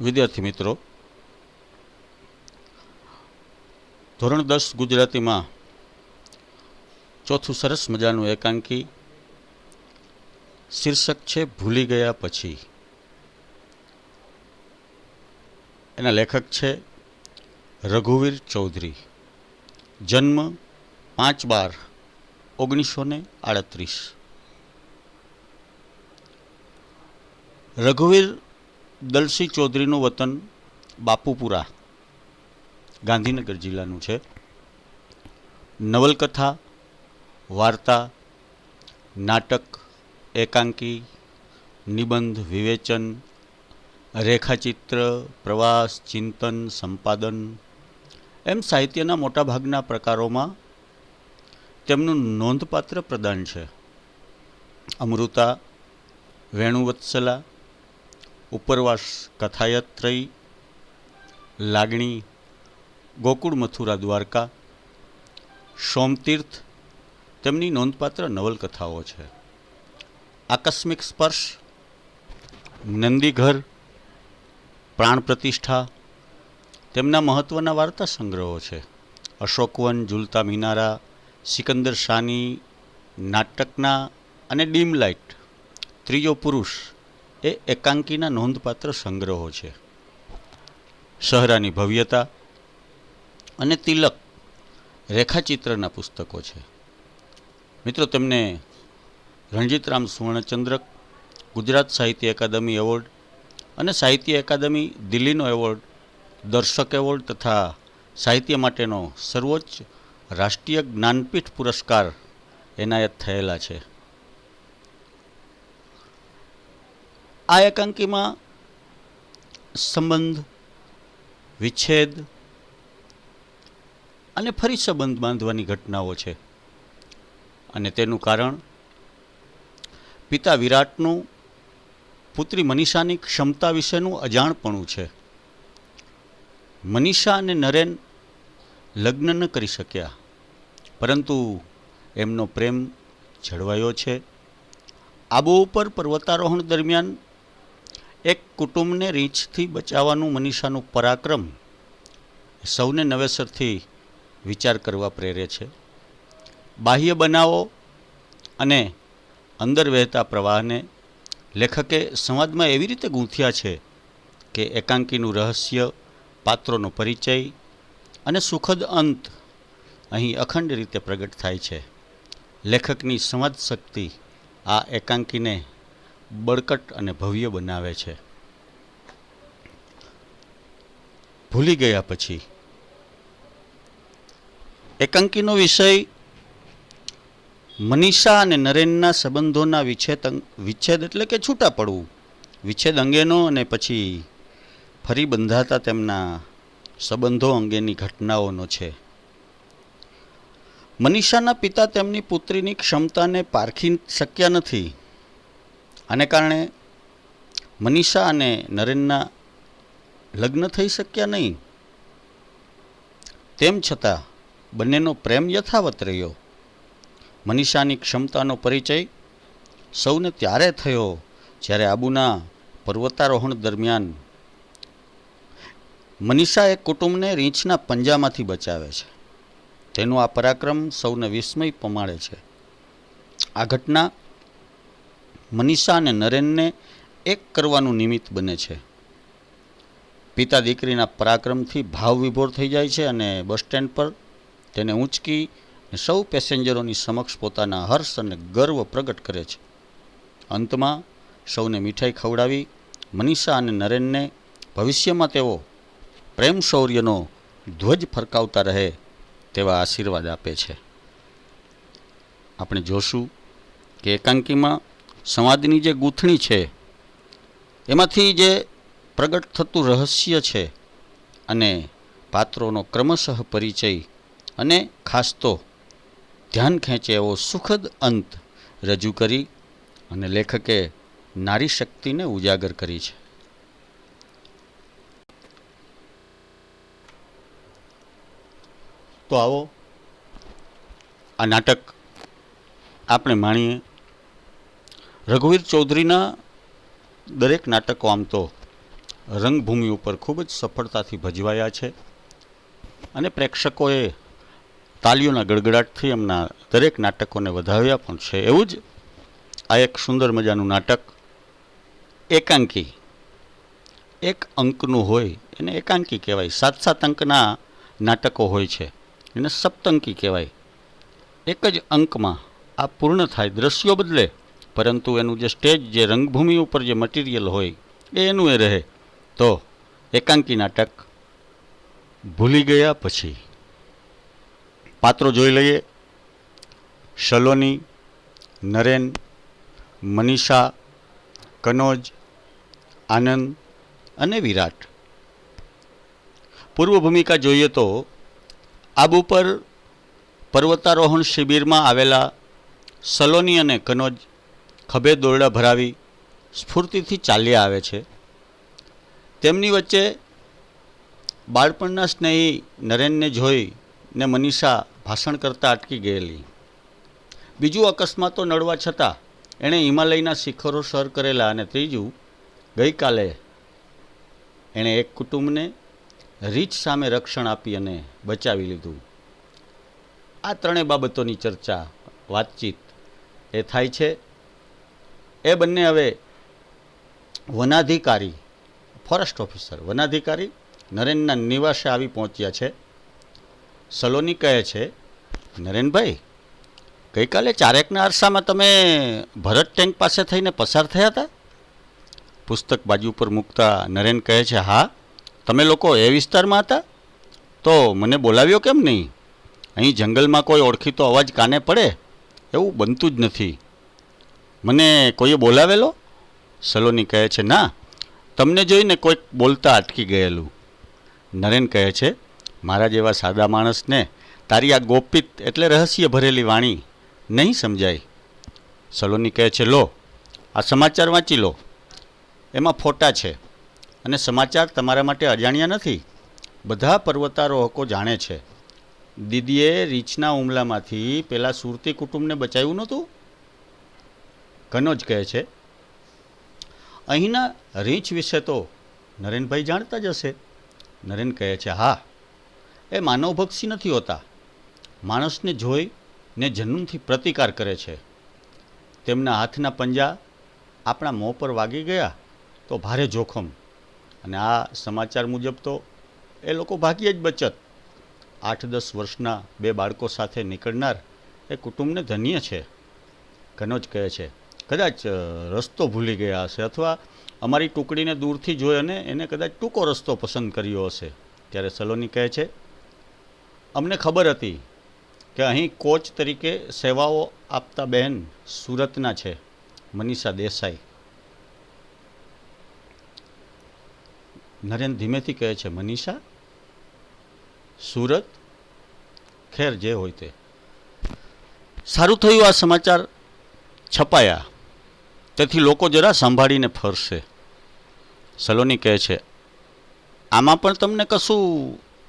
વિદ્યાર્થી મિત્રો, ધોરણ 10 ગુજરાતીમાં ચોથું સરસ મજાનું એકાંકી શીર્ષક છે ભૂલી ગયા પછી. એના લેખક છે રઘુવીર ચૌધરી. જન્મ 5/12/1938. રઘુવીર દલસી ચૌધરીનું વતન બાપુપુરા ગાંધીનગર જિલ્લાનું છે. નવલકથા, વાર્તા, નાટક, એકાંકી, નિબંધ, વિવેચન, રેખાચિત્ર, પ્રવાસ, ચિંતન, સંપાદન એમ સાહિત્યના મોટાભાગના પ્રકારોમાં તેમનું નોંધપાત્ર પ્રદાન છે. અમૃતા, વેણુવત્સલા, ઉપરવાસ કથાયત્રયી, લાગણી, ગોકુળ મથુરા દ્વારકા, સોમતીર્થ તેમની નોંધપાત્ર નવલકથાઓ છે. આકસ્મિક સ્પર્શ, નંદીઘર, પ્રાણ પ્રતિષ્ઠા તેમના મહત્ત્વના વાર્તા સંગ્રહો છે. અશોકવન, ઝૂલતા મિનારા, સિકંદર શાની, નાટકના અને ડીમ લાઇટ, ત્રીજો પુરુષ એ એકાંકીના નોંધપાત્ર સંગ્રહો છે. સહરાની ભવ્યતા અને તિલક રેખાચિત્રના પુસ્તકો છે. મિત્રો, તેમને રણજીતરામ સુવર્ણચંદ્રક, ગુજરાત સાહિત્ય અકાદમી એવોર્ડ અને સાહિત્ય અકાદમી દિલ્હીનો એવોર્ડ, દર્શક એવોર્ડ તથા સાહિત્ય માટેનો સર્વોચ્ચ રાષ્ટ્રીય જ્ઞાનપીઠ પુરસ્કાર એનાયત થયેલા છે. આ એકાંકીમાં સંબંધ, વિચ્છેદ અને ફરી સંબંધ બાંધવાની ઘટનાઓ છે. અને તેનું કારણ પિતા વિરાટનું પુત્રી મનીષાની ક્ષમતા વિશેનું અજાણપણું છે. મનીષા અને નરેન લગ્ન ન કરી શક્યા, પરંતુ એમનો પ્રેમ જળવાયો છે. આબુ ઉપર પર્વતારોહણ દરમિયાન એક કુટુંબને રીંછથી બચાવવાનું મનીષાનું પરાક્રમ સૌને નવેસરથી વિચાર કરવા પ્રેરે છે. બાહ્ય બનાવો અને અંદર વહેતા પ્રવાહને લેખકે સંવાદમાં એવી રીતે ગૂંથ્યા છે કે એકાંકીનું રહસ્ય, પાત્રોનો પરિચય અને સુખદ અંત અહીં અખંડ રીતે પ્રગટ થાય છે. લેખકની સંવાદ શક્તિ આ એકાંકીને બળકટ અને ભવ્ય બનાવે છે. ભૂલી ગયા પછી. એકાંકીનો વિષય મનીષા અને નરેનના સંબંધોના વિચ્છેદ એટલે કે છૂટા પડવું, વિચ્છેદ અંગેનો અને પછી ફરી બંધાતા તેમના સંબંધો અંગેની ઘટનાઓનો છે. મનીષાના પિતા તેમની પુત્રીની ક્ષમતાને પારખી શક્યા નથી. આને કારણે મનીષા અને નરેનના લગ્ન થઈ શક્યા નહીં. તેમ છતાં બંનેનો પ્રેમ યથાવત રહ્યો. મનીષાની ક્ષમતાનો પરિચય સૌને ત્યારે થયો જ્યારે આબુના પર્વતારોહણ દરમિયાન મનીષા એક કુટુંબને રીંછના પંજામાંથી બચાવે છે. તેનું આ પરાક્રમ સૌને વિસ્મય પમાડે છે. આ ઘટના મનીષા અને નરેનને એક કરવાનું નિમિત્ત બને છે. પિતા દીકરીના પરાક્રમથી ભાવ વિભોર થઈ જાય છે અને બસ સ્ટેન્ડ પર તેને ઊંચકી સૌ પેસેન્જરોની સમક્ષ પોતાના હર્ષ અને ગર્વ પ્રગટ કરે છે. અંતમાં સૌને મીઠાઈ ખવડાવી મનીષા અને નરેનને ભવિષ્યમાં તેઓ પ્રેમ શૌર્યનો ધ્વજ ફરકાવતા રહે તેવા આશીર્વાદ આપે છે. આપણે જોશું કે એકાંકીમાં સંવાદની જે ગૂંથણી છે એમાંથી જે પ્રગટ થતું રહસ્ય છે અને પાત્રોનો ક્રમશઃ પરિચય અને ખાસ તો ધ્યાન ખેંચે એવો સુખદ અંત રજૂ કરી અને લેખકે નારી શક્તિને ઉજાગર કરી છે. તો આવો આ નાટક આપણે માણીએ. રઘુવીર ચૌધરીના દરેક નાટકો આમ તો રંગભૂમિ ઉપર ખૂબ જ સફળતાથી ભજવાયા છે અને પ્રેક્ષકોએ તાલીઓના ગડગડાટથી એમના દરેક નાટકોને વધાવ્યા પણ છે. એવું જ આ એક સુંદર મજાનું નાટક એકાંકી, એક અંકનું હોય એને એકાંકી કહેવાય. 7-7 અંકના નાટકો હોય છે એને સપ્તંકી કહેવાય. એક જ અંકમાં આ પૂર્ણ થાય, દ્રશ્યો બદલે પરંતુ એનું જે સ્ટેજ, જે રંગભૂમિ ઉપર જે મટીરિયલ હોય એનું એ રહે. તો એકાંકી નાટક ભૂલી ગયા પછી પાત્રો જોઈ લઈએ. સલોની, નરેન, મનીષા, કનોજ, આનંદ અને વિરાટ. પૂર્વ ભૂમિકા જોઈએ તો આબુ પર પર્વતારોહણ શિબિરમાં આવેલા સલોની અને કનોજ ખભે દોરડા ભરાવી સ્ફૂર્તિથી ચાલ્યા આવે છે. તેમની વચ્ચે બાળપણના સ્નેહી નરેનને જોઈને મનીષા ભાષણ કરતાં અટકી ગયેલી. બીજું, અકસ્માતો નડવા છતાં એણે હિમાલયના શિખરો સર કરેલા. અને ત્રીજું, ગઈકાલે એણે એક કુટુંબને રીછ સામે રક્ષણ આપી અને બચાવી લીધું. આ ત્રણેય બાબતોની ચર્ચા, વાતચીત એ થાય છે. એ બંને હવે વનાધિકારી, ફોરેસ્ટ ઓફિસર, વનાધિકારી નરેનના નિવાસે આવી પહોંચ્યા છે. સલોની કહે છે, નરેનભાઈ, ગઈકાલે 4 અરસામાં તમે ભરત ટેન્ક પાસે થઈને પસાર થયા હતા? પુસ્તક બાજુ પર મૂકતા નરેન કહે છે, હા. તમે લોકો એ વિસ્તારમાં હતા? તો મને બોલાવ્યો કેમ નહીં? અહીં જંગલમાં કોઈ ઓળખીતો અવાજ કાને પડે એવું બનતું જ નથી. મને કોઈએ બોલાવેલો? સલોની કહે છે, ના, તમને જોઈને કોઈક બોલતા અટકી ગયેલું. નરેન કહે છે, મારા જેવા સાદા માણસને તારી આ ગોપિત એટલે રહસ્ય ભરેલી વાણી નહીં સમજાય. સલોની કહે છે, લો, આ સમાચાર વાંચી લો. એમાં ફોટા છે અને સમાચાર તમારા માટે અજાણ્યા નથી. બધા પર્વતારોહકો જાણે છે. દીદીએ રીછના હુમલામાંથી પેલા સુરતી કુટુંબને બચાવ્યું નહોતું? કનોજ કહે છે, અહીંના રીંછ વિશે તો નરેનભાઈ જાણતા જ હશે. નરેન કહે છે, હા, એ માનવભક્ષી નથી હોતા. માણસને જોઈને જનૂનથી પ્રતિકાર કરે છે. તેમના હાથના પંજા આપણા મોં પર વાગી ગયા તો ભારે જોખમ. અને આ સમાચાર મુજબ તો એ લોકો ભાગ્યે જ બચત. 8-10 વર્ષના 2 બાળકો સાથે નીકળનાર એ કુટુંબને ધન્ય છે. કનોજ કહે છે, કદાચ રસ્તો ભૂલી ગયા હશે અથવા અમારી ટુકડીને દૂરથી જોઈ અને એને કદાચ ટૂંકો રસ્તો પસંદ કર્યો હશે. ત્યારે સલોની કહે છે, અમને ખબર હતી કે અહીં કોચ તરીકે સેવાઓ આપતા બહેન સુરતના છે, મનીષા દેસાઈ. નરેન ધીમેથી કહે છે, મનીષા? સુરત? ખેર, જે હોય તે. સારું થયું આ સમાચાર છપાયા, તેથી લોકો જરા સંભાળીને ફરશે. સલોની કહે છે, આમાં પણ તમને કશું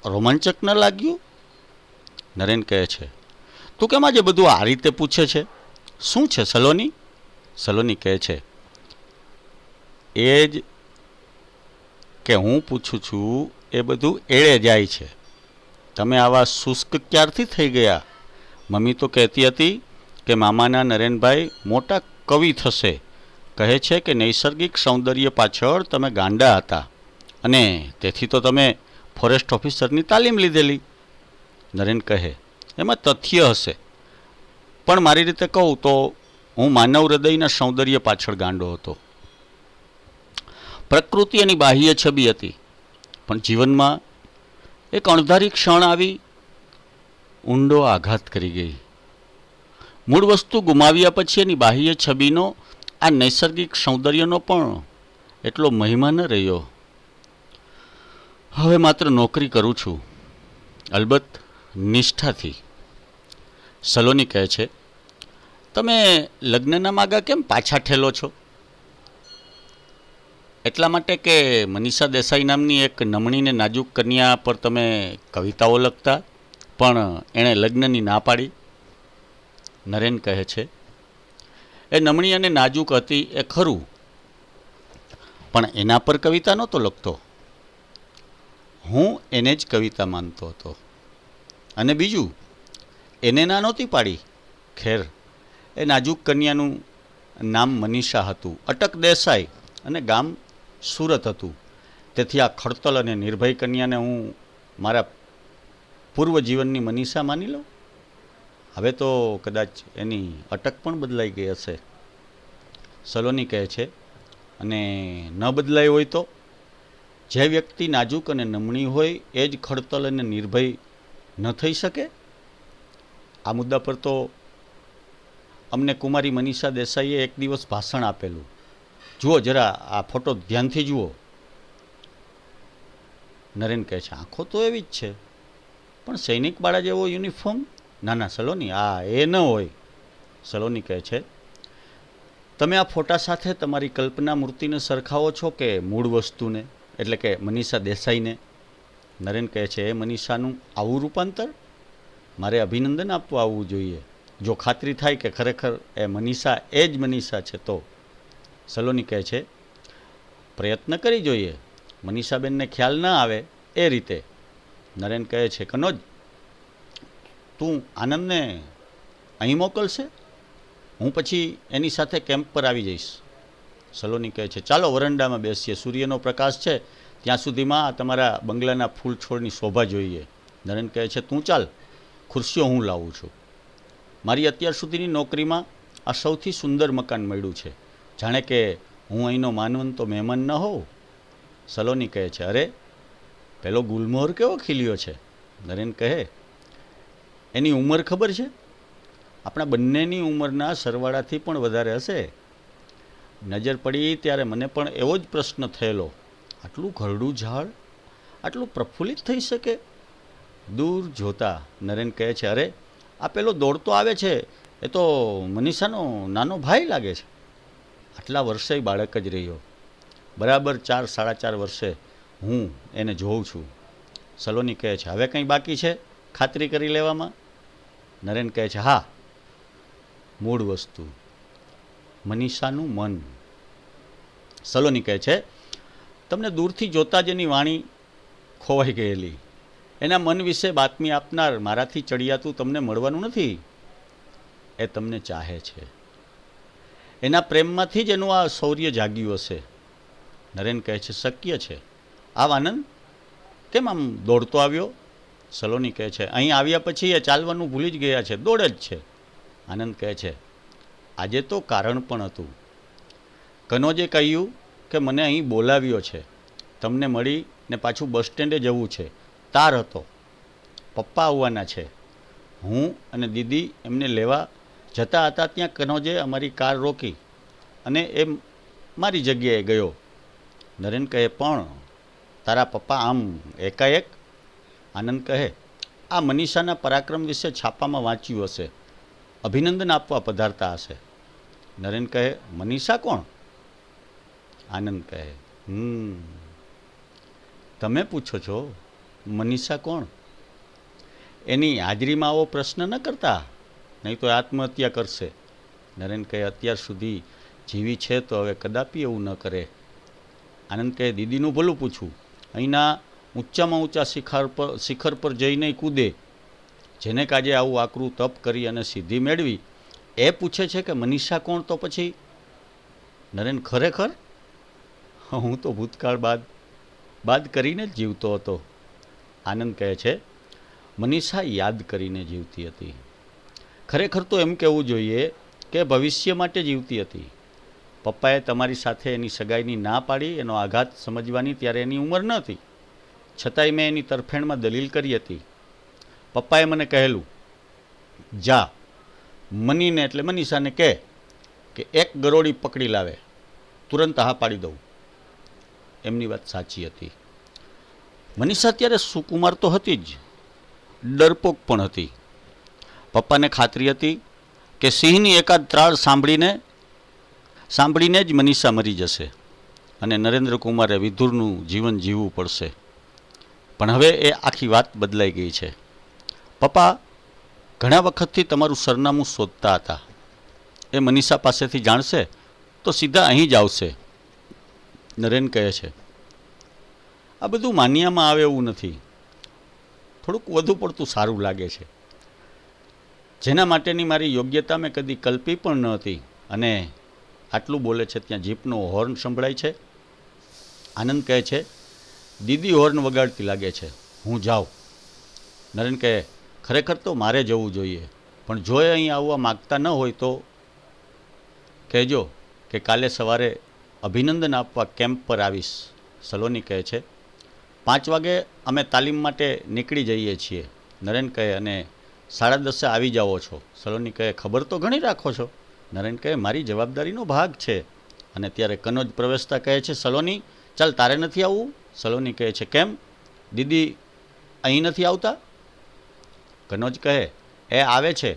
રોમાંચક ન લાગ્યું? નરેન કહે છે, તું કેમ આજે બધું આ રીતે પૂછે છે? શું છે સલોની? સલોની કહે છે, એ જ કે હું પૂછું છું એ બધું એળે જાય છે. તમે આવા શુષ્ક ક્યારથી થઈ ગયા? મમ્મી તો કહેતી હતી કે મામાના નરેનભાઈ મોટા કવિ થશે. કહે છે કે નૈસર્ગિક સૌંદર્ય પાછળ તમે ગાંડા હતા અને તેથી તો તમે ફોરેસ્ટ ઓફિસરની તાલીમ લીધેલી. નરેન કહે, એમાં તથ્ય હશે, પણ મારી રીતે કહું તો હું માનવ હૃદયના સૌંદર્ય પાછળ ગાંડો હતો. પ્રકૃતિ એની બાહ્ય છબી હતી, પણ જીવનમાં એક અણધારી ક્ષણ આવી ઊંડો આઘાત કરી ગઈ. મૂળ વસ્તુ ગુમાવ્યા પછી એની બાહ્ય છબીનો, આ નૈસર્ગિક સૌંદર્યનો પણ એટલો મહિમા ન રહ્યો. હવે માત્ર નોકરી કરું છું, અલબત્ત નિષ્ઠાથી. સલોની કહે છે, તમે લગ્નના માગા કેમ પાછા ઠેલો છો? એટલા માટે કે મનીષા દેસાઈ નામની એક નમણી ને નાજુક કન્યા પર તમે કવિતાઓ લખતા, પણ એણે લગ્નની ના પાડી. નરેન કહે છે, એ નમણી અને નાજુક હતી એ ખરું, પણ એના પર કવિતા નહોતો લખતો, હું એને જ કવિતા માનતો હતો. અને બીજું, એને ના નહોતી પાડી. ખેર, એ નાજુક કન્યાનું નામ મનીષા હતું, અટક દેસાઈ, અને ગામ સુરત હતું. તેથી આ ખડતલ અને નિર્ભય કન્યાને હું મારા પૂર્વ જીવનની મનીષા માની લઉં? હવે તો કદાચ એની અટક પણ બદલાઈ ગઈ હશે. સલોની કહે છે, અને ન બદલાઈ હોય તો? જે વ્યક્તિ નાજુક અને નમણી હોય એ જ ખડતલ અને નિર્ભય ન થઈ શકે? આ મુદ્દા પર તો અમને કુમારી મનીષા દેસાઈએ એક દિવસ ભાષણ આપેલું. જુઓ જરા, આ ફોટો ધ્યાનથી જુઓ. નરેન કહે છે, આંખો તો એવી જ છે, પણ સૈનિક બાળા જેવો યુનિફોર્મ? ના ના સલોની, આ એ ન હોય. સલોની કહે છે, તમે આ ફોટા સાથે તમારી કલ્પના મૂર્તિને સરખાવો છો કે મૂળ વસ્તુને, એટલે કે મનીષા દેસાઈને? નરેન કહે છે, એ મનીષાનું આવું રૂપાંતર? મારે અભિનંદન આપવા આવવું જોઈએ, જો ખાતરી થાય કે ખરેખર એ મનીષા એ જ મનીષા છે તો. સલોની કહે છે, પ્રયત્ન કરી જોઈએ, મનીષાબેનને ખ્યાલ ન આવે એ રીતે. નરેન કહે છે, કનોજ, તું આનંદને અહીં મોકલશે? હું પછી એની સાથે કેમ્પ પર આવી જઈશ. સલોની કહે છે, ચાલો વરંડામાં બેસીએ, સૂર્યનો પ્રકાશ છે ત્યાં સુધીમાં તમારા બંગલાના ફૂલ છોડની શોભા જોઈએ. નરેન કહે છે, તું ચાલ, ખુરશીઓ હું લાવું છું. મારી અત્યાર સુધીની નોકરીમાં આ સૌથી સુંદર મકાન મળ્યું છે, જાણે કે હું અહીંનો માનવંતો મહેમાન ન હોઉં. સલોની કહે છે, અરે પેલો ગુલમોહર કેવો ખીલ્યો છે. નરેન કહે, એની ઉંમર ખબર છે? આપણા બંનેની ઉંમરના સરવાળાથી પણ વધારે હશે. નજર પડી ત્યારે મને પણ એવો જ પ્રશ્ન થયેલો, આટલું ઘરડું ઝાડ આટલું પ્રફુલ્લિત થઈ શકે? દૂર જોતા નરેન કહે છે, અરે આ પેલો દોડતો આવે છે એ તો મનીષાનો નાનો ભાઈ લાગે છે. આટલા વર્ષે બાળક જ રહ્યો, બરાબર 4-4.5 વર્ષે હું એને જોઉં છું. સલોની કહે છે, હવે કંઈ બાકી છે ખાતરી કરી લેવામાં? નરેન કહે છે, હા, મૂળ વસ્તુ, મનીષાનું મન. સલોની કહે છે, તમને દૂરથી જોતા જ એની વાણી ખોવાઈ ગયેલી. એના મન વિશે બાતમી આપનાર મારાથી ચડિયાતું તમને મળવાનું નથી. એ તમને ચાહે છે, એના પ્રેમમાંથી જ એનું આ શૌર્ય જાગ્યું હશે. નરેન કહે છે, શક્ય છે. આવ આનંદ, કેમ આમ દોડતો આવ્યો? સલોની કહે છે, અહીં આવ્યા પછી એ ચાલવાનું ભૂલી જ ગયા છે, દોડે જ છે. આનંદ કહે છે, આજે તો કારણ પણ હતું. કનોજે કહ્યું કે મને અહીં બોલાવ્યો છે, તમને મળીને પાછું બસ સ્ટેન્ડે જવું છે. તાર હતો, પપ્પા આવવાના છે. હું અને દીદી એમને લેવા જતા હતા ત્યાં કનોજે અમારી કાર રોકી અને એ મારી જગ્યાએ ગયો. નરેન કહે, પણ તારા પપ્પા આમ એકાએક? આનંદ કહે, આ મનીષાના પરાક્રમ વિશે છાપામાં વાંચ્યું હશે, અભિનંદન આપવા પધારતા હશે. નરેન કહે, મનીષા કોણ? આનંદ કહે, તમે પૂછો છો, મનીષા કોણ? એની હાજરીમાં આવો પ્રશ્ન ન કરતા, નહીં તો આત્મહત્યા કરશે. નરેન કહે, અત્યાર સુધી જીવી છે તો હવે કદાપી એવું ન કરે. આનંદ કહે, દીદીનું ભલું પૂછું, અહીંના ઊંચામાં ઊંચા શિખર પર જઈને કૂદે, જેને કાજે આવું આકરું તપ કરી અને સિદ્ધિ મેળવી, એ પૂછે છે કે મનીષા કોણ? તો પછી નરેન, ખરેખર હું તો ભૂતકાળ બાદ કરીને જ જીવતો હતો. આનંદ કહે છે, મનીષા યાદ કરીને જીવતી હતી. ખરેખર તો એમ કહેવું જોઈએ કે ભવિષ્ય માટે જીવતી હતી. પપ્પાએ તમારી સાથે એની સગાઈની ના પાડી, એનો આઘાત સમજવાની ત્યારે એની ઉંમર ન હતી. છતાંય મેં એની તરફેણમાં દલીલ કરી હતી. પપ્પાએ મને કહેલું, જા મનીને એટલે મનીષાને કહે કે એક ગરોળી પકડી લાવે, તુરંત હા પાડી દઉં. એમની વાત સાચી હતી. મનીષા ત્યારે સુકુમાર તો હતી જ, ડરપોક પણ હતી. પપ્પાને ખાતરી હતી કે સિંહની એકાદ ત્રાળ સાંભળીને જ મનીષા મરી જશે અને નરેન્દ્રકુમારે વિધુરનું જીવન જીવવું પડશે. પણ હવે એ આખી વાત બદલાઈ ગઈ છે. પપ્પા ઘણા વખતથી તમારું સરનામું શોધતા હતા. એ મનીષા પાસેથી જાણશે તો સીધા અહીં જ આવશે. નરેન કહે છે, આ બધું માન્યામાં આવે એવું નથી, થોડુંક વધુ પડતું સારું લાગે છે, જેના માટેની મારી યોગ્યતા મેં કદી કલ્પી પણ ન હતી. અને આટલું બોલે છે ત્યાં જીપનો હોર્ન સંભળાય છે. આનંદ કહે છે, દીદી હોર્ન વગાડતી લાગે છે, હું જાઉં. નરેન કહે, ખરેખર તો મારે જવું જોઈએ, પણ જો એ અહીં આવવા માગતા ન હોય તો કહેજો કે કાલે સવારે અભિનંદન આપવા કેમ્પ પર આવીશ. સલોની કહે છે, 5 વાગે અમે તાલીમ માટે નીકળી જઈએ છીએ. નરેન કહે, અને 10:30 આવી જાઓ છો. સલોની કહે, ખબર તો ઘણી રાખો છો. નરેન કહે, મારી જવાબદારીનો ભાગ છે. અને ત્યારે કનોજ પ્રવેશતા કહે છે, સલોની, ચાલ તારે નથી આવવું? સલોની કહે છે, કેમ? દીદી અહીં નથી આવતા? કનોજ કહે, એ આવે છે,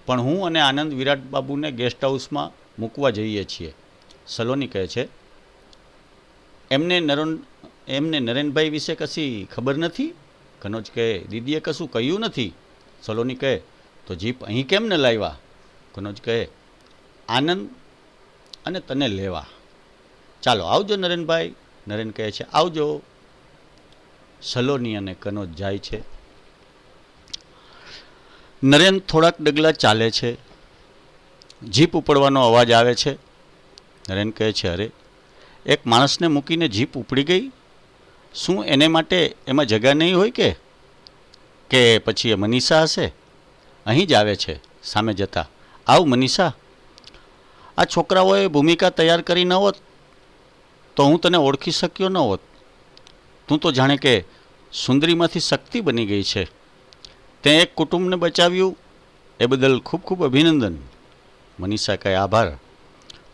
પણ હું અને આનંદ વિરાટ બાબુને ગેસ્ટ હાઉસમાં મૂકવા જઈએ છીએ. સલોની કહે છે, એમને નરેનભાઈ વિશે કશી ખબર નથી? કનોજ કહે, દીદીએ કશું કહ્યું નથી. સલોની કહે, તો જીપ અહીં કેમ ન લાવ્યા? કનોજ કહે, આનંદ અને તને લેવા. ચાલો આવજો નરેનભાઈ. નરેન કહે છે, આવજો. સલોની અને કનોજ જાય છે. નરેન થોડાક ડગલા ચાલે છે. જીપ ઉપડવાનો અવાજ આવે છે. નરેન કહે છે, અરે, એક માણસને મૂકીને જીપ ઉપડી ગઈ. શું એને માટે એમાં જગા નહીં હોય કે પછી એ મનીષા હશે? અહીં જ આવે છે સામે જતા. આવ મનીષા, આ છોકરાઓએ ભૂમિકા તૈયાર કરી ન હોત તો હું તને ઓળખી શક્યો ન હોત. તું તો જાણે કે સુંદરીમાંથી શક્તિ બની ગઈ છે. તે એક કુટુંબને બચાવ્યું, એ બદલ ખૂબ ખૂબ અભિનંદન. મનીષા કહે, આભાર.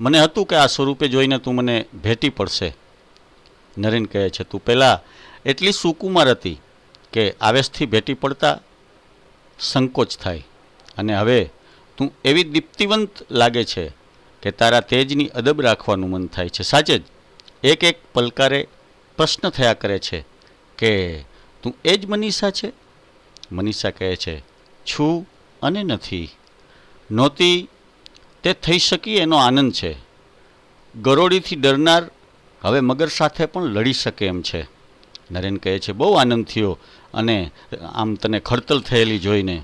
મને હતું કે આ સ્વરૂપે જોઈને તું મને ભેટી પડશે. નરેન કહે છે, તું પહેલાં એટલી સુકુમાર હતી કે આવેશથી ભેટી પડતા સંકોચ થાય, અને હવે તું એવી દીપ્તિવંત લાગે છે કે તારા તેજની અદબ રાખવાનું મન થાય છે. સાચે જ એક એક પલકારે પ્રશ્ન થયા કરે છે કે તું એ જ મનીષા છે? મનીષા કહે છે, છું અને નથી. નહોતી તે થઈ શકી એનો આનંદ છે. ગરોળીથી ડરનાર હવે મગર સાથે પણ લડી શકે એમ છે. નરેન કહે છે, બહુ આનંદ થયો અને આમ તને ખડતલ થયેલી જોઈને.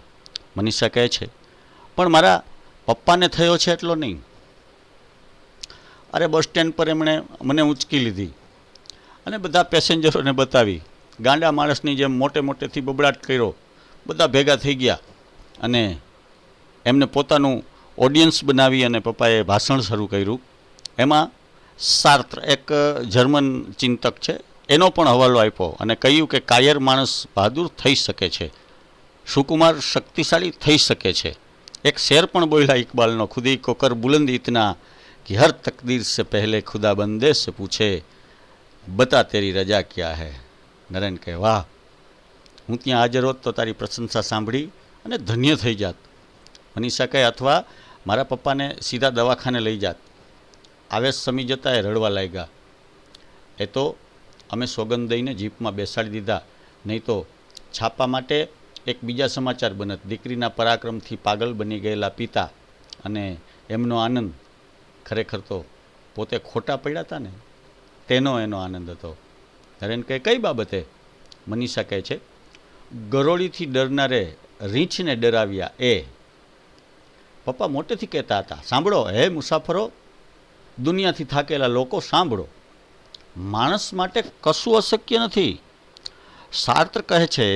મનીષા કહે છે, પણ મારા પપ્પાને થયો છે એટલો નહીં. અરે, બસ સ્ટેન્ડ પર એમણે મને ઉંચકી લીધી અને બધા પેસેન્જરોને બતાવી. ગાંડા માણસની જેમ મોટે મોટેથી બબડાટ કર્યો. બધા ભેગા થઈ ગયા અને એમને પોતાનું ઓડિયન્સ બનાવી અને પપ્પાએ ભાષણ શરૂ કર્યું. એમાં સાર્ત્ર, એક જર્મન ચિંતક છે, એનો પણ હવાલો આપ્યો અને કહ્યું કે કાયર માણસ બહાદુર થઈ શકે છે, સુકુમાર શક્તિશાળી થઈ શકે છે. એક શેર પણ બોલ્યા ઇકબાલનો, ખુદી કો કર બુલંદ ઇતના कि हर तकदीर से पहले खुदा बंदे से पूछे बता तेरी रजा क्या है. નરેન કહે, વાહ, હું ત્યાં હાજર હોત તો તારી પ્રશંસા સાંભળી અને ધન્ય થઈ જાત. મનીષા કહે, અથવા મારા પપ્પાને સીધા દવાખાને લઈ જાત. આવેશ સમી જતા એ રડવા લાગ્યા. એ તો અમે સોગંદ દઈને જીપમાં બેસાડી દીધા, નહીં તો છાપા માટે એક બીજા સમાચાર બનત. દીકરીના પરાક્રમથી પાગલ બની ગયેલા પિતા અને એમનો આનંદ. ખરેખર તો પોતે ખોટા પડ્યા હતા ને, તેનો એનો આનંદ હતો. નરેન કહે, કઈ બાબતે? મનીષા કહે છે, ગરોળીથી ડરનારે રીંછને ડરાવ્યા એ. પપ્પા મોટેથી કહેતા હતા, સાંભળો હે મુસાફરો, દુનિયાથી થાકેલા લોકો, સાંભળો, માણસ માટે કશું અશક્ય નથી. સાર્ત્ર કહે છે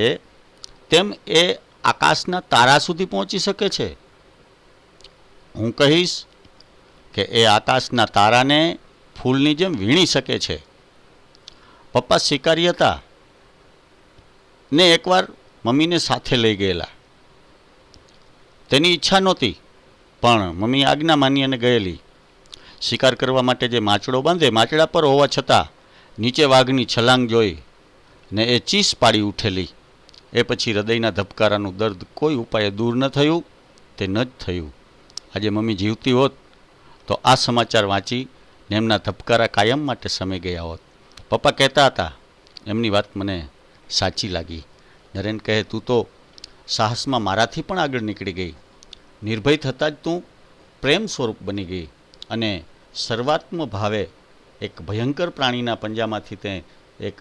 તેમ એ આકાશના તારા સુધી પહોંચી શકે છે. હું કહીશ કે એ આકાશના તારાને ફૂલની જેમ વીણી શકે છે. પપ્પા શિકારી હતા ને એકવાર મમ્મીને સાથે લઈ ગયેલા. તેની ઈચ્છા નહોતી, પણ મમ્મી આજ્ઞા માની અને ગયેલી. શિકાર કરવા માટે જે માચડો બાંધે, માચડા પર હોવા છતાં નીચે વાઘની છલાંગ જોઈ ને એ ચીસ પાડી ઉઠેલી. એ પછી હૃદયના ધબકારાનું દર્દ કોઈ ઉપાયે દૂર ન થયું, તે ન જ થયું. આજે મમ્મી જીવતી હોત તો આ સમાચાર વાંચી ને એમના ધબકારા કાયમ માટે સમી ગયા હોત. પપ્પા કહેતા હતા, એમની વાત મને સાચી લાગી. નરેન કહે, તું તો સાહસમાં મારાથી પણ આગળ નીકળી ગઈ. નિર્ભય થતાં જ તું પ્રેમ સ્વરૂપ બની ગઈ અને સર્વાત્મ ભાવે એક ભયંકર પ્રાણીના પંજામાંથી તે એક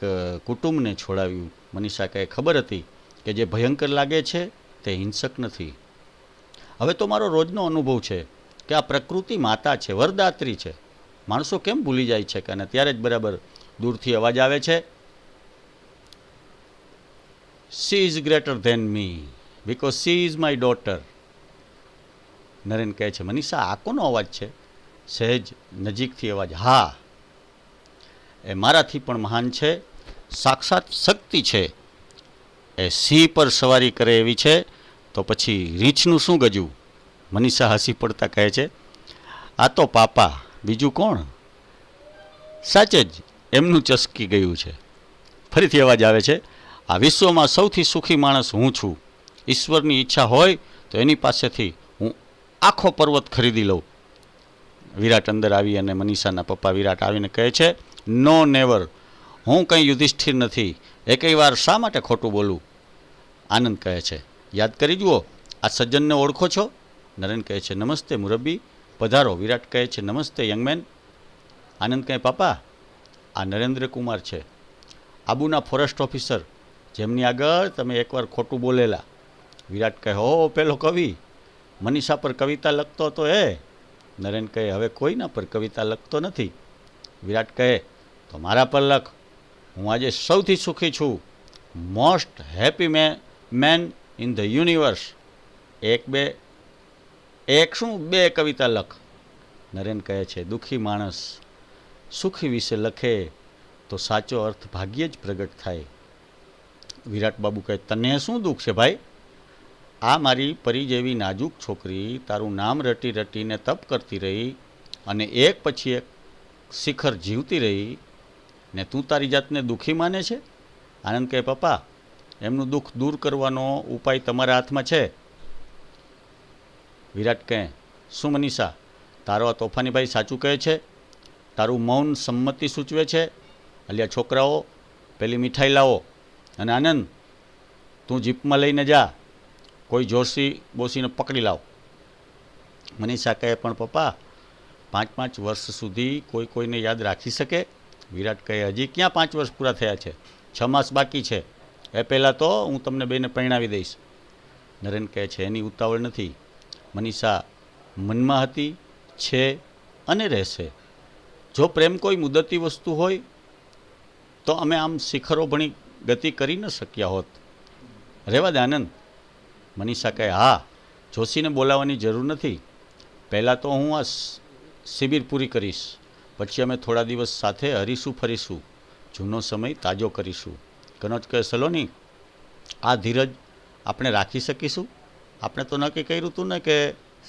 કુટુંબને છોડાવ્યું. મનીષા કહે ખબર હતી કે જે ભયંકર લાગે છે તે હિંસક નથી. હવે તો મારો રોજનો અનુભવ છે કે આ પ્રકૃતિ માતા છે, વરદાત્રી છે. માણસો કેમ ભૂલી જાય છે કે અને ત્યારે જ બરાબર દૂરથી અવાજ આવે છે, she is greater than me because she is my daughter. Naren કહે છે મનીષા આ કોનો અવાજ છે? સહેજ નજીકથી અવાજ, હા એ મારાથી પણ મહાન છે, સાક્ષાત શક્તિ છે. એ સિંહ પર સવારી કરે એવી છે તો પછી રીંછનું શું ગજવું? મનીષા હસી પડતા કહે છે આ તો પાપા, બીજું કોણ? સાચે જ એમનું ચસકી ગયું છે. ફરીથી અવાજ આવે છે, આ વિશ્વમાં સૌથી સુખી માણસ હું છું. ઈશ્વરની ઈચ્છા હોય તો એની પાસેથી હું આખો પર્વત ખરીદી લઉં. વિરાટ અંદર આવી અને મનીષાના પપ્પા વિરાટ આવીને કહે છે નો નેવર, હું કંઈ યુધિષ્ઠિર નથી. એકેય વાર શા માટે ખોટું બોલું? આનંદ કહે છે યાદ કરી જુઓ, આ સજ્જનને ઓળખો છો? નરેન કહે છે નમસ્તે મુરબ્બી, પધારો. વિરાટ કહે છે નમસ્તે યંગમેન. આનંદ કહે પાપા આ નરેન્દ્ર કુમાર છે, આબુના ફોરેસ્ટ ઓફિસર, જેમની આગળ તમે એકવાર ખોટું બોલેલા. વિરાટ કહે હો પેલો કવિ, મનીષા પર કવિતા લખતો હતો એ? નરેન કહે હવે કોઈના પર કવિતા લખતો નથી. વિરાટ કહે તો મારા પર લખ, હું આજે સૌથી સુખી છું, most happy man in the universe. એક શું બે કવિતા લખ. નરેન કહે છે દુઃખી માણસ સુખી વિશે લખે તો સાચો અર્થ ભાગ્યે જ પ્રગટ થાય. વિરાટ બાબુ કહે તને શું દુઃખ છે ભાઈ? આ મારી પરી જેવી નાજુક છોકરી તારું નામ રટી રટીને તપ કરતી રહી અને એક પછી એક શિખર જીવતી રહી ને તું તારી જાતને દુઃખી માને છે? આનંદ કહે પપ્પા એમનું દુઃખ દૂર કરવાનો ઉપાય તમારા હાથમાં છે. વિરાટ કહે શું મનીષા, તારો આ તોફાની ભાઈ સાચું કહે છે? તારું મૌન સંમતિ સૂચવે છે? અલ્યા છોકરાઓ પેલી મીઠાઈ લાવો, અને આનંદ તું જીપમાં લઈને જા, કોઈ જોશી બોસીને પકડી લાવ. મનીષા કહે પણ પપ્પા 5 વર્ષ સુધી કોઈ કોઈને યાદ રાખી શકે? વિરાટ કહે હજી ક્યાં 5 વર્ષ પૂરા થયા છે, 6 માસ બાકી છે. એ પહેલાં તો હું તમને બેને પરણાવી દઈશ. નરેન કહે છે એની ઉતાવળ નથી. મનીષા મનમાં હતી, છે અને રહેશે. જો પ્રેમ કોઈ મુદતી વસ્તુ હોય તો અમે આમ શિખરો ભણી ગતિ કરી ન શક્યા હોત. રહેવા દે આનંદ. મનીષા કહે હા, જોશીને બોલાવવાની જરૂર નથી. પહેલાં તો હું આ શિબિર પૂરી કરીશ, પછી અમે થોડા દિવસ સાથે હરીશું ફરીશું, જૂનો સમય તાજો કરીશું. કનોજ કહે સલોની આ ધીરજ આપણે રાખી શકીશું? આપણે તો નક્કી કર્યું હતું ને કે,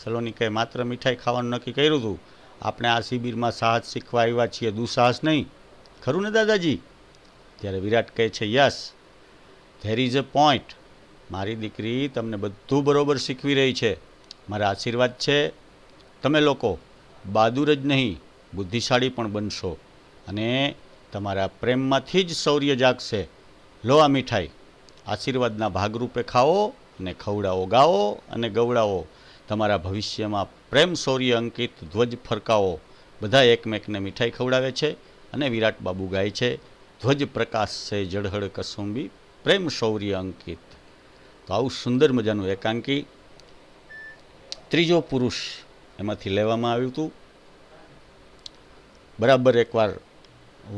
સલોની કહે માત્ર મીઠાઈ ખાવાનું નક્કી કર્યું હતું. આપણે આ શિબિરમાં સાહસ શીખવા આવ્યા છીએ, દુઃસાહસ નહીં. ખરું ને દાદાજી? ત્યારે વિરાટ કહે છે yes there is a point. મારી દીકરી તમને બધું બરોબર શીખવી રહી છે. મારા આશીર્વાદ છે તમે લોકો બહાદુર જ નહીં બુદ્ધિશાળી પણ બનશો અને તમારા પ્રેમમાંથી જ શૌર્ય જાગશે. લો આ મીઠાઈ, આશીર્વાદના ભાગરૂપે ખાઓ અને ખવડાવો, ગાઓ અને ગવડાવો. તમારા ભવિષ્યમાં પ્રેમ શૌર્ય અંકિત ધ્વજ ફરકાવો. બધા એકમેકને મીઠાઈ ખવડાવે છે અને વિરાટ બાબુ ગાય છે ધ્વજ પ્રકાશ છે જળહળ કસુંબી પ્રેમ શૌર્ય અંકિત. તો આવું સુંદર મજાનું એકાંકી ત્રીજો પુરુષ એમાંથી લેવામાં આવ્યું હતું. બરાબર એકવાર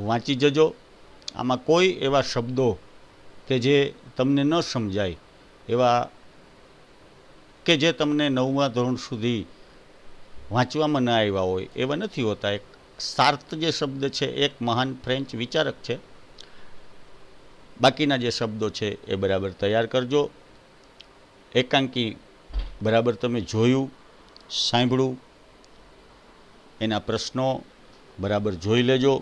વાંચી જજો. આમાં કોઈ એવા શબ્દો કે જે તમને ન સમજાય, એવા કે જે તમને 9મા ધોરણ સુધી વાંચવામાં ન આવ્યા હોય એવા નથી હોતા. એક સાર્થ જે શબ્દ છે એક મહાન ફ્રેન્ચ વિચારક છે. બાકીના જે શબ્દો છે એ બરાબર તૈયાર કરજો. એકાંકી બરાબર તમે જોયું, સાંભળ્યું, એના પ્રશ્નો બરાબર જોઈ લેજો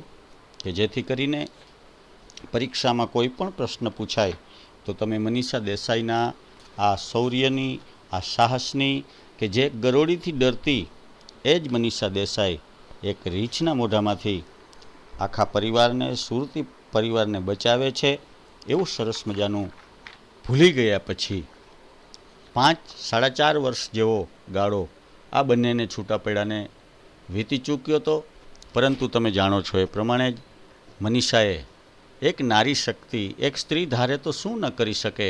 કે જેથી કરીને પરીક્ષામાં કોઈ પણ પ્રશ્ન પૂછાય તો તમે મનીષા દેસાઈના આ શૌર્યની, આ સાહસની, કે જે ગરોળીથી ડરતી એ જ મનીષા દેસાઈ એક રીંછના મોઢામાંથી આખા પરિવારને, સુરતી પરિવારને બચાવે છે. એવું સરસ મજાનું ભૂલી ગયા પછી 5-4.5 વર્ષ જેવો ગાળો આ બંનેને છૂટા પડ્યાને વીતી ચૂક્યો હતો. પરંતુ તમે જાણો છો એ પ્રમાણે જ મનીષાએ એક નારી શક્તિ, એક સ્ત્રી ધારે તો શું ન કરી શકે,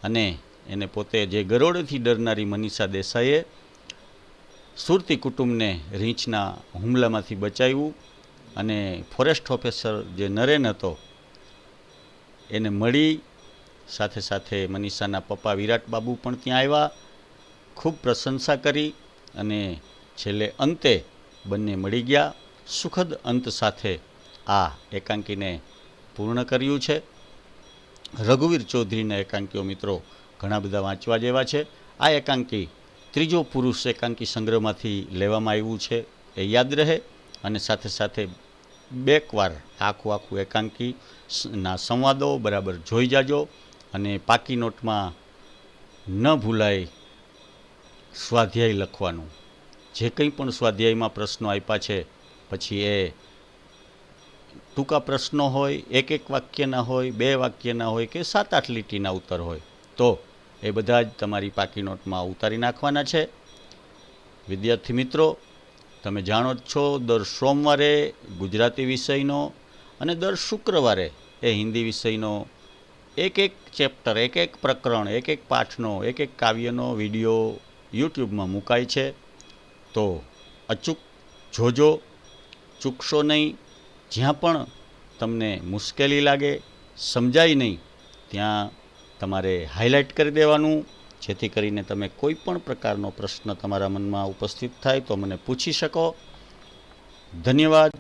અને એને પોતે જે ગરોળેથી ડરનારી મનીષા દેસાઈએ સુરતી કુટુંબને રીંછના હુમલામાંથી બચાવ્યું, અને ફોરેસ્ટ ઓફિસર જે નરેન હતો એને મળી. સાથે સાથે મનીષાના પપ્પા વિરાટ બાબુ પણ ત્યાં આવ્યા, ખૂબ પ્રશંસા કરી, અને છેલ્લે અંતે બંને મળી ગયા. સુખદ અંત સાથે આ એકાંકીને પૂર્ણ કર્યું છે. રઘુવીર ચૌધરીના એકાંકીઓ મિત્રો ઘણા બધા વાંચવા જેવા છે. આ એકાંકી ત્રીજો પુરુષ એકાંકી સંગ્રહમાંથી લેવામાં આવ્યું છે, એ યાદ રહે. અને સાથે સાથે બેકવાર આખું એકાંકીના સંવાદો બરાબર જોઈ જાજો, અને પાકી નોટમાં ન ભૂલાય સ્વાધ્યાય લખવાનું. જે કંઈ પણ સ્વાધ્યાયમાં પ્રશ્નો આપ્યા છે, પછી એ ટૂંકા પ્રશ્નો હોય, એક વાક્યના હોય, 2 વાક્યના હોય, કે 7-8 લીટીના ઉત્તર હોય, તો એ બધા જ તમારી પાકી નોટમાં ઉતારી નાખવાના છે. વિદ્યાર્થી મિત્રો, તમે જાણો જ છો, દર સોમવારે ગુજરાતી વિષયનો અને દર શુક્રવારે એ હિન્દી વિષયનો એક ચેપ્ટર, એક પ્રકરણ, એક પાઠનો, એક કાવ્યનો વિડીયો યુટ્યુબમાં મુકાય છે. તો અચૂક જોજો, ચૂકશો નહીં. જ્યાં પણ તમને મુશ્કેલી લાગે, સમજાય નહીં, ત્યાં તમારે હાઇલાઇટ કરી દેવાનું, જેથી કરીને તમે કોઈ પણ પ્રકારનો પ્રશ્ન તમારા મનમાં ઉપસ્થિત થાય તો મને પૂછી શકો. ધન્યવાદ.